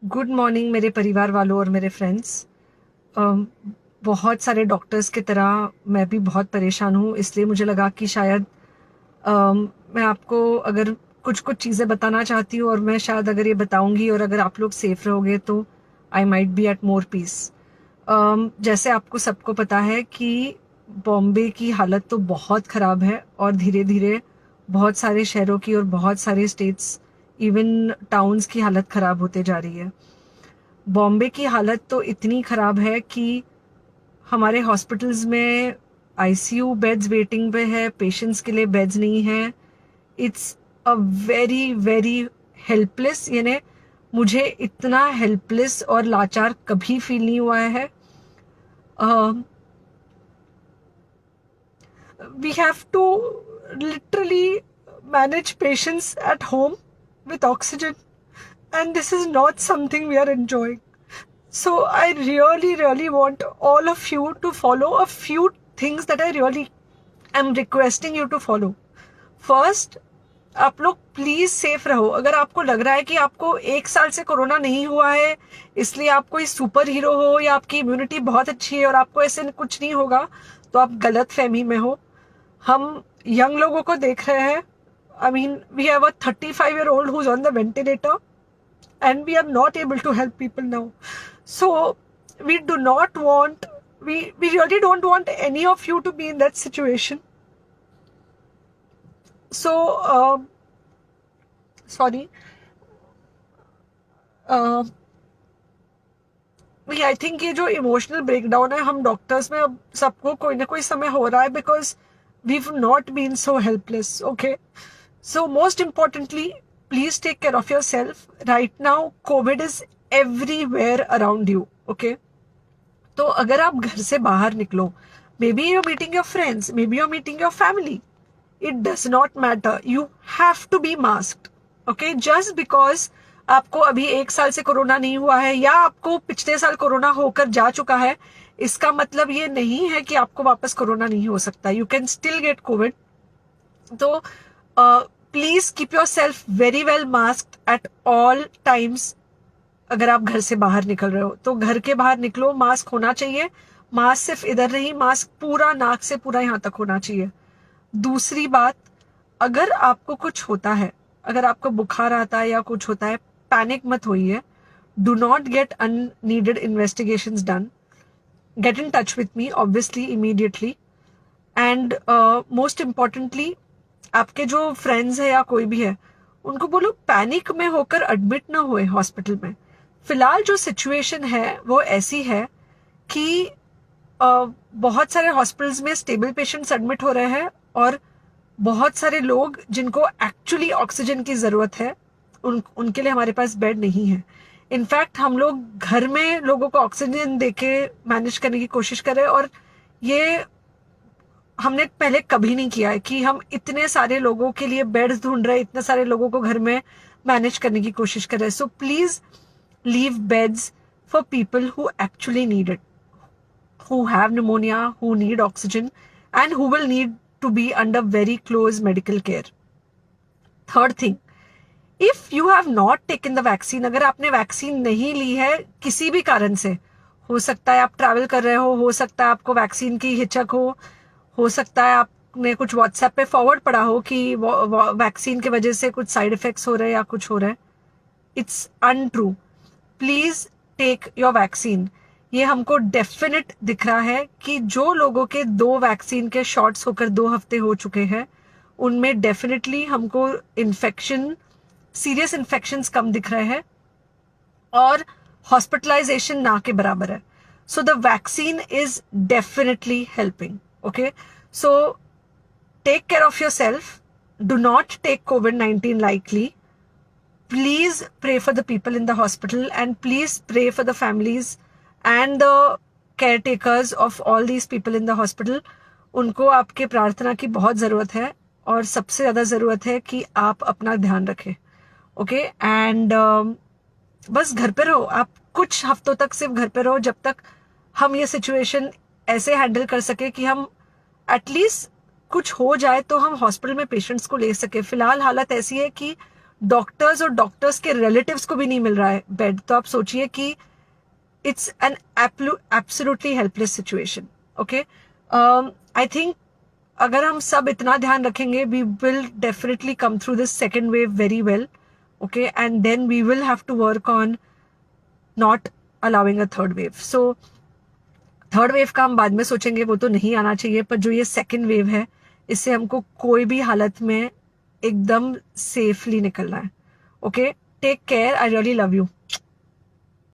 Good morning मेरे परिवार वालों और मेरे फ्रेंड्स। बहुत सारे डॉक्टर्स की तरह मैं भी बहुत परेशान हूँ, इसलिए मुझे लगा कि शायद मैं आपको अगर कुछ कुछ चीज़ें बताना चाहती हूँ और मैं शायद अगर ये बताऊँगी और अगर आप लोग सेफ रहोगे तो I might be at more peace. जैसे आपको सबको पता है कि बॉम्बे की हालत तो बहुत ख़राब है और धीरे धीरे बहुत सारे शहरों की और बहुत सारे स्टेट्स इवन टाउन्स की हालत ख़राब होते जा रही है। बॉम्बे की हालत तो इतनी ख़राब है कि हमारे हॉस्पिटल्स में आईसीयू बेड्स वेटिंग पे है, पेशेंट्स के लिए बेड्स नहीं है। It's a very very helpless, यानी मुझे इतना हेल्पलेस और लाचार कभी फील नहीं हुआ है। We have to literally manage patients at home with oxygen, and this is not something we are enjoying. So I really want all of you to follow a few things that I really am requesting you to follow. First, आप लोग please safe रहो। अगर आपको लग रहा है कि आपको 1 साल से कोरोना नहीं हुआ है इसलिए आप कोई सुपर हीरो हो या आपकी इम्यूनिटी बहुत अच्छी है और आपको ऐसे कुछ नहीं होगा, तो आप गलत फहमी में हो। हम यंग लोगों को देख रहे हैं। I mean, we have a 35-year-old who's on the ventilator and we are not able to help people now. So we do not want, we really don't want any of you to be in that situation. So sorry, uh, I think ये जो emotional breakdown है हम doctors में अब सबको कोई ना कोई समय हो रहा है, because we've not been so helpless. Okay, so most importantly please take care of yourself. Right now Covid is everywhere around you. Okay, तो अगर आप घर से बाहर निकलो, maybe you're meeting your friends, maybe you're meeting your family, it does not matter, you have to be masked. Okay, just because आपको अभी 1 साल से कोरोना नहीं हुआ है या आपको पिछले साल कोरोना होकर जा चुका है, इसका मतलब ये नहीं है कि आपको वापस कोरोना नहीं हो सकता। You can still get COVID. तो please keep yourself very well masked at all times. अगर आप घर से बाहर निकल रहे हो तो घर के बाहर निकलो, मास्क होना चाहिए। मास्क सिर्फ इधर नहीं, मास्क पूरा नाक से पूरा यहाँ तक होना चाहिए। दूसरी बात, अगर आपको कुछ होता है, अगर आपको बुखार आता है या कुछ होता है, पैनिक मत होइए। Do not get unneeded investigations done. Get in touch with me obviously immediately. And most importantly, आपके जो फ्रेंड्स है या कोई भी है उनको बोलो पैनिक में होकर एडमिट ना हुए हॉस्पिटल में। फिलहाल जो सिचुएशन है वो ऐसी है कि बहुत सारे हॉस्पिटल्स में स्टेबल पेशेंट्स एडमिट हो रहे हैं और बहुत सारे लोग जिनको एक्चुअली ऑक्सीजन की ज़रूरत है उनके लिए हमारे पास बेड नहीं है। इनफैक्ट हम लोग घर में लोगों को ऑक्सीजन देके मैनेज करने की कोशिश कर रहे हैं, और ये हमने पहले कभी नहीं किया है कि हम इतने सारे लोगों के लिए बेड्स ढूंढ रहे हैं, इतने सारे लोगों को घर में मैनेज करने की कोशिश कर रहे हैं। So please leave beds for people who actually need it, who have pneumonia, who need oxygen, and who will need to be under very close medical care. Third thing, if you have not taken the vaccine, अगर आपने vaccine नहीं ली है किसी भी कारण से, हो सकता है आप ट्रैवल कर रहे हो सकता है आपको वैक्सीन की हिचक हो सकता है आपने कुछ व्हाट्सएप पे फॉरवर्ड पढ़ा हो कि वैक्सीन की वजह से कुछ साइड इफेक्ट्स हो रहे हैं या कुछ हो रहा है, it's untrue. Please take your vaccine. ये हमको डेफिनेट दिख रहा है कि जो लोगों के 2 वैक्सीन के शॉट्स होकर 2 हफ्ते हो चुके हैं उनमें डेफिनेटली हमको इन्फेक्शन, सीरियस इन्फेक्शंस कम दिख रहे हैं और हॉस्पिटलाइजेशन ना के बराबर है। So the vaccine is definitely helping. Okay, so take care of yourself, do not take COVID-19 lightly. Please pray for the people in the hospital and please pray for the families and the caretakers of all these people in the hospital. उनको आपके प्रार्थना की बहुत ज़रूरत है और सबसे ज़्यादा ज़रूरत है कि आप अपना ध्यान रखें। ओके, एंड बस घर पे रहो। आप कुछ हफ्तों तक सिर्फ घर पे रहो जब तक हम ये सिचुएशन ऐसे हैंडल कर सके कि हम एटलीस्ट कुछ हो जाए तो हम हॉस्पिटल में पेशेंट्स को ले सके। फिलहाल हालत ऐसी है कि डॉक्टर्स और डॉक्टर्स के रिलेटिव्स को भी नहीं मिल रहा है बेड, तो आप सोचिए कि it's an absolutely helpless situation. Okay, I think अगर हम सब इतना ध्यान रखेंगे, we will definitely come through this second wave very well. Okay, and then we will have to work on not allowing a third wave. So third wave का हम बाद में सोचेंगे, वो तो नहीं आना चाहिए, पर जो ये सेकेंड वेव है इससे हमको कोई भी हालत में एकदम सेफली निकलना है. Okay, take care, I really love you.